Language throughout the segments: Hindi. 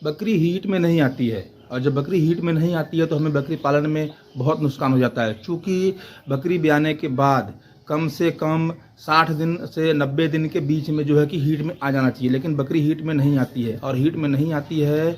बकरी हीट में नहीं आती है, और जब बकरी हीट में नहीं आती है तो हमें बकरी पालन में बहुत नुकसान हो जाता है। चूँकि बकरी ब्याने के बाद कम से कम 60 दिन से 90 दिन के बीच में जो है कि हीट में आ जाना चाहिए, लेकिन बकरी हीट में नहीं आती है। और हीट में नहीं आती है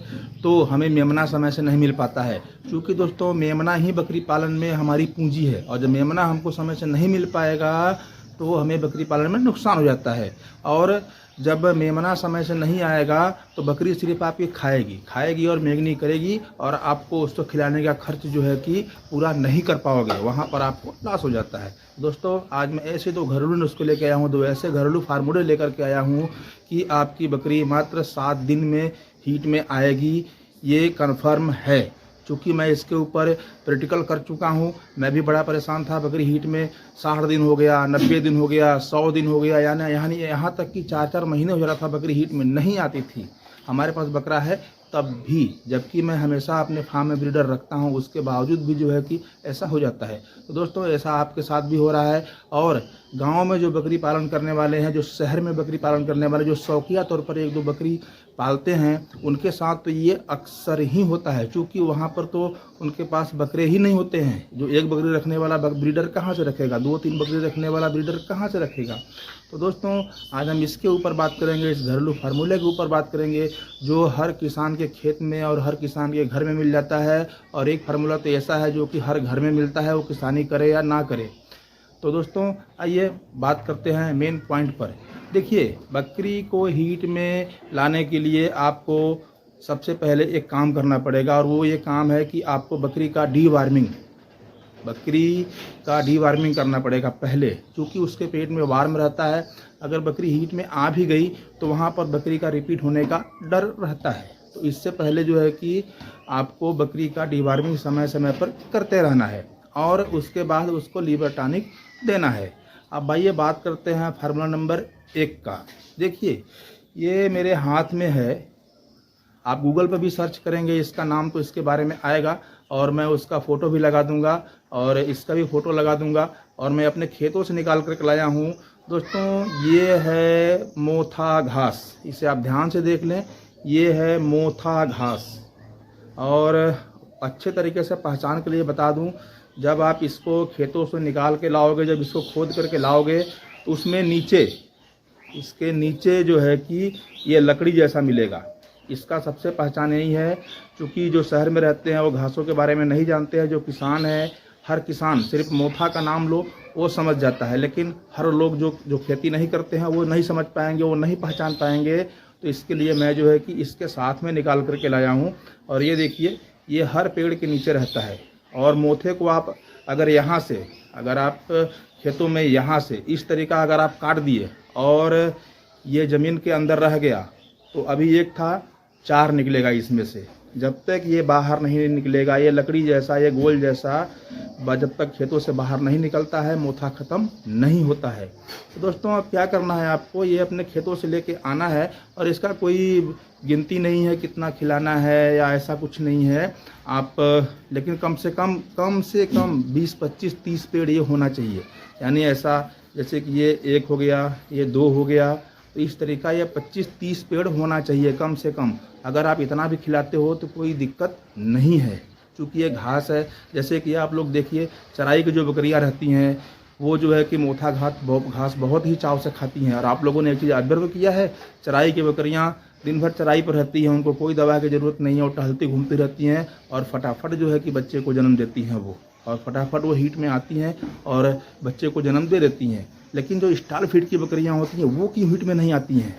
तो हमें मेमना समय से नहीं मिल पाता है, क्योंकि दोस्तों मेमना ही बकरी पालन में हमारी पूंजी है, और जब मेमना हमको समय से नहीं मिल पाएगा तो हमें बकरी पालन में नुकसान हो जाता है। और जब मेमना समय से नहीं आएगा तो बकरी सिर्फ आपकी खाएगी और मेगनी करेगी, और आपको उसको खिलाने का खर्च जो है कि पूरा नहीं कर पाओगे, वहाँ पर आपको लॉस हो जाता है। दोस्तों आज मैं ऐसे 2 घरेलू नुस्खे लेके आया हूँ, 2 ऐसे घरेलू फार्मूले लेकर के आया हूँ कि आपकी बकरी मात्र 7 दिन में हीट में आएगी, ये कन्फर्म है। चूँकि मैं इसके ऊपर प्रैक्टिकल कर चुका हूँ, मैं भी बड़ा परेशान था। बकरी हीट में 60 दिन हो गया, 90 दिन हो गया, 100 दिन हो गया, यानी यहाँ तक कि 4-4 महीने हो जा रहा था बकरी हीट में नहीं आती थी। हमारे पास बकरा है तब भी, जबकि मैं हमेशा अपने फार्म में ब्रीडर रखता हूँ, उसके बावजूद भी जो है कि ऐसा हो जाता है। तो दोस्तों ऐसा आपके साथ भी हो रहा है। और गांव में जो बकरी पालन करने वाले हैं, जो शहर में बकरी पालन करने वाले, जो शौकिया तौर पर 1-2 बकरी पालते हैं, उनके साथ तो ये अक्सर ही होता है, क्योंकि वहाँ पर तो उनके पास बकरे ही नहीं होते हैं। जो 1 बकरी रखने वाला ब्रीडर कहाँ से रखेगा, 2-3 बकरी रखने वाला ब्रीडर कहाँ से रखेगा। तो दोस्तों आज हम इसके ऊपर बात करेंगे, इस घरेलू फार्मूले के ऊपर बात करेंगे, जो हर किसान के खेत में और हर किसान के घर में मिल जाता है। और एक फार्मूला तो ऐसा है जो कि हर घर में मिलता है, वो किसानी करे या ना करे। तो दोस्तों आइए बात करते हैं मेन पॉइंट पर। देखिए, बकरी को हीट में लाने के लिए आपको सबसे पहले एक काम करना पड़ेगा, और वो ये काम है कि आपको बकरी का डीवार्मिंग करना पड़ेगा पहले, क्योंकि उसके पेट में वार्म रहता है। अगर बकरी हीट में आ भी गई तो वहाँ पर बकरी का रिपीट होने का डर रहता है। तो इससे पहले जो है कि आपको बकरी का डीवार्मिंग समय समय पर करते रहना है, और उसके बाद उसको लीवर टॉनिक देना है। अब आइए बात करते हैं फार्मूला नंबर 1 का। देखिए ये मेरे हाथ में है, आप गूगल पर भी सर्च करेंगे इसका नाम तो इसके बारे में आएगा, और मैं उसका फ़ोटो भी लगा दूंगा और इसका भी फ़ोटो लगा दूंगा। और मैं अपने खेतों से निकाल कर लाया हूँ। दोस्तों ये है मोथा घास, इसे आप ध्यान से देख लें, ये है मोथा घास। और अच्छे तरीके से पहचान के लिए बता दूं, जब आप इसको खेतों से निकाल के लाओगे, जब इसको खोद करके लाओगे तो उसमें इसके नीचे जो है कि ये लकड़ी जैसा मिलेगा। इसका सबसे पहचान यही है, क्योंकि जो शहर में रहते हैं वो घासों के बारे में नहीं जानते हैं। जो किसान है, हर किसान सिर्फ मोथा का नाम लो वो समझ जाता है, लेकिन हर लोग जो खेती नहीं करते हैं वो नहीं समझ पाएंगे, वो नहीं पहचान पाएंगे। तो इसके लिए मैं जो है कि इसके साथ में निकाल करके लाया हूँ। और ये देखिए, ये हर पेड़ के नीचे रहता है। और मोथे को आप अगर आप खेतों में यहाँ से इस तरीका अगर आप काट दिए और ये ज़मीन के अंदर रह गया, तो अभी 1 था, 4 निकलेगा इसमें से। जब तक ये बाहर नहीं निकलेगा, ये लकड़ी जैसा, ये गोल जैसा जब तक खेतों से बाहर नहीं निकलता है, मोथा ख़त्म नहीं होता है। तो दोस्तों अब क्या करना है, आपको ये अपने खेतों से लेके आना है, और इसका कोई गिनती नहीं है कितना खिलाना है या ऐसा कुछ नहीं है आप, लेकिन कम से कम 20, 25, 30 पेड़ ये होना चाहिए। यानी ऐसा जैसे कि ये 1 हो गया, ये 2 हो गया, तो इस तरीका ये 25-30 पेड़ होना चाहिए कम से कम। अगर आप इतना भी खिलाते हो तो कोई दिक्कत नहीं है, क्योंकि ये घास है। जैसे कि आप लोग देखिए, चराई की जो बकरियां रहती हैं वो जो है कि मोथा घास बहुत ही चाव से खाती हैं। और आप लोगों ने एक चीज़ ऑब्जर्व किया है, चराई की बकरियां दिन भर चराई पर रहती हैं, उनको कोई दवा की ज़रूरत नहीं है, वो टहलती घूमती रहती हैं और फटाफट जो है कि बच्चे को जन्म देती हैं वो, और फटाफट वो हीट में आती हैं और बच्चे को जन्म दे देती हैं। लेकिन जो स्टाल फीड की बकरियां होती हैं वो क्यों हीट में नहीं आती हैं?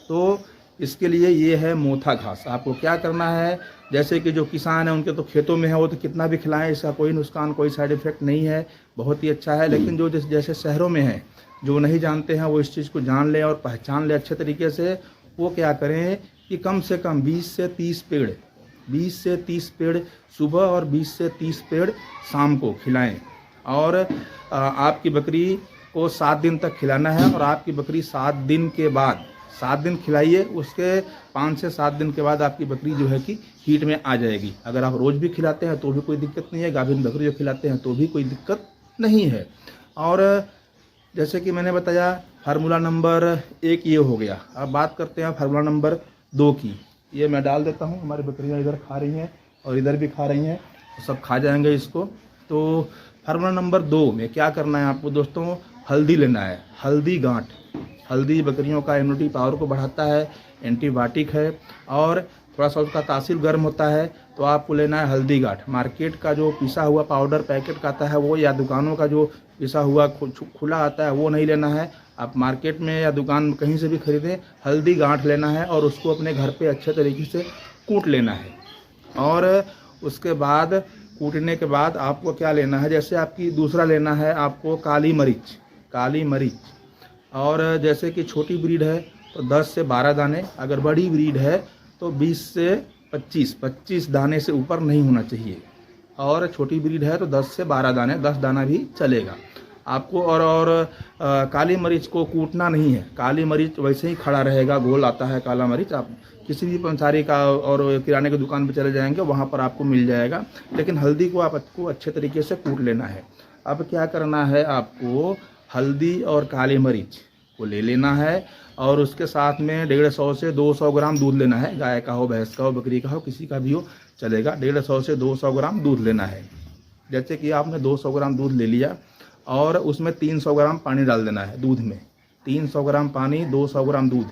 तो इसके लिए ये है मोथा घास। आपको क्या करना है, जैसे कि जो किसान है उनके तो खेतों में है, वो तो कितना भी खिलाएं, इसका कोई नुकसान, कोई साइड इफ़ेक्ट नहीं है, बहुत ही अच्छा है। लेकिन जो जैसे शहरों में है, जो नहीं जानते हैं, वो इस चीज़ को जान लें और पहचान लें अच्छे तरीके से। वो क्या करें कि कम से कम 20 से 30 पेड़ सुबह और 20 से 30 पेड़ शाम को खिलाएं। और आपकी बकरी को 7 दिन तक खिलाना है, और आपकी बकरी 7 दिन के बाद 7 दिन खिलाइए, उसके 5 से 7 दिन के बाद आपकी बकरी जो है कि हीट में आ जाएगी। अगर आप रोज़ भी खिलाते हैं तो भी कोई दिक्कत नहीं है, गाभिन बकरी जो खिलाते हैं तो भी कोई दिक्कत नहीं है। और जैसे कि मैंने बताया, फार्मूला नंबर 1 ये हो गया। अब बात करते हैं फार्मूला नंबर 2 की। ये मैं डाल देता हूँ। हमारी बकरियाँ इधर खा रही हैं और इधर भी खा रही हैं, तो सब खा जाएंगे इसको। तो फार्मूला नंबर 2 में क्या करना है आपको दोस्तों, हल्दी लेना है। हल्दी गांठ, हल्दी बकरियों का इम्यूनिटी पावर को बढ़ाता है, एंटीबायोटिक है और थोड़ा सा उसका तासीर गर्म होता है। तो आपको लेना है हल्दी गांठ। मार्केट का जो पिसा हुआ पाउडर पैकेट का आता है वो, या दुकानों का जो पिसा हुआ खुला आता है वो नहीं लेना है। आप मार्केट में या दुकान में कहीं से भी खरीदें, हल्दी गांठ लेना है और उसको अपने घर पे अच्छे तरीके से कूट लेना है। और उसके बाद कूटने के बाद आपको क्या लेना है, जैसे आपकी दूसरा लेना है आपको काली मरीच। काली मरीच, और जैसे कि छोटी ब्रीड है तो 10 से 12 दाने, अगर बड़ी ब्रीड है तो 20 से 25 दाने से ऊपर नहीं होना चाहिए। और छोटी ब्रीड है तो 10 से 12 दाने, 10 दाना भी चलेगा आपको। और काली मरीच को कूटना नहीं है, काली मरीच वैसे ही खड़ा रहेगा, गोल आता है काला मरीच। आप किसी भी पंसारी का और किराने की दुकान पर चले जाएंगे, वहाँ पर आपको मिल जाएगा। लेकिन हल्दी को आपको अच्छे तरीके से कूट लेना है। अब क्या करना है, आपको हल्दी और काली मरीच को ले लेना है और उसके साथ में 150 से 200 ग्राम दूध लेना है। गाय का हो, भैंस का हो, बकरी का हो, किसी का भी हो चलेगा। 150 से 200 ग्राम दूध लेना है। जैसे कि आपने 200 ग्राम दूध ले लिया और उसमें 300 ग्राम पानी डाल देना है दूध में। 300 ग्राम पानी, 200 ग्राम दूध,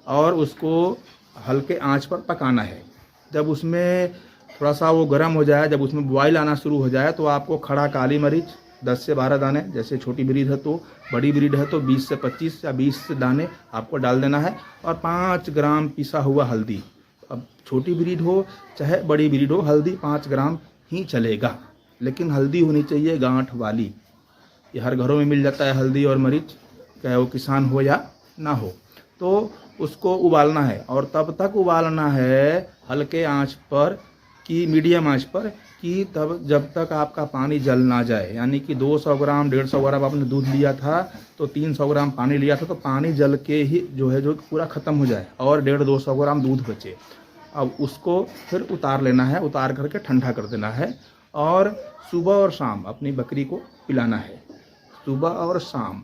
और उसको हल्के आंच पर पकाना है। जब उसमें थोड़ा सा वो गर्म हो जाए, जब उसमें बॉयल आना शुरू हो जाए, तो आपको खड़ा काली मरीच 10 से 12 दाने, जैसे छोटी ब्रीड है तो, बड़ी ब्रीड है तो 20 से 25 या 20 दाने आपको डाल देना है। और 5 ग्राम पिसा हुआ हल्दी। अब छोटी ब्रीड हो चाहे बड़ी ब्रीड हो, हल्दी 5 ग्राम ही चलेगा, लेकिन हल्दी होनी चाहिए गांठ वाली। ये हर घरों में मिल जाता है हल्दी और मरीच, चाहे वो किसान हो या ना हो। तो उसको उबालना है और तब तक उबालना है हल्के आंच पर कि मीडियम आंच पर, कि तब जब तक आपका पानी जल ना जाए। यानी कि 200 ग्राम 150 ग्राम आपने दूध लिया था तो 300 ग्राम पानी लिया था, तो पानी जल के ही जो पूरा ख़त्म हो जाए और 150-200 ग्राम दूध बचे। अब उसको फिर उतार लेना है, उतार करके ठंडा कर देना है और सुबह और शाम अपनी बकरी को पिलाना है। सुबह और शाम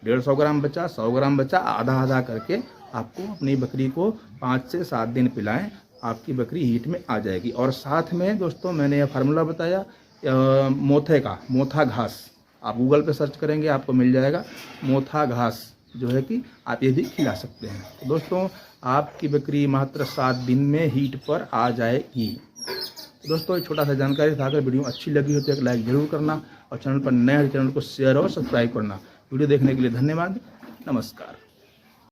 150 ग्राम बचा, 100 ग्राम बचा, आधा आधा करके आपको अपनी बकरी को 5 से 7 दिन पिलाएं। आपकी बकरी हीट में आ जाएगी। और साथ में दोस्तों मैंने यह फार्मूला बताया मोथे का, मोथा घास, आप गूगल पे सर्च करेंगे आपको मिल जाएगा। मोथा घास जो है कि आप ये भी खिला सकते हैं। तो दोस्तों आपकी बकरी मात्र 7 दिन में हीट पर आ जाएगी। तो दोस्तों छोटा सा जानकारी था। अगर वीडियो अच्छी लगी हो तो एक लाइक ज़रूर करना और चैनल पर नए चैनल को शेयर और सब्सक्राइब करना। वीडियो देखने के लिए धन्यवाद। नमस्कार।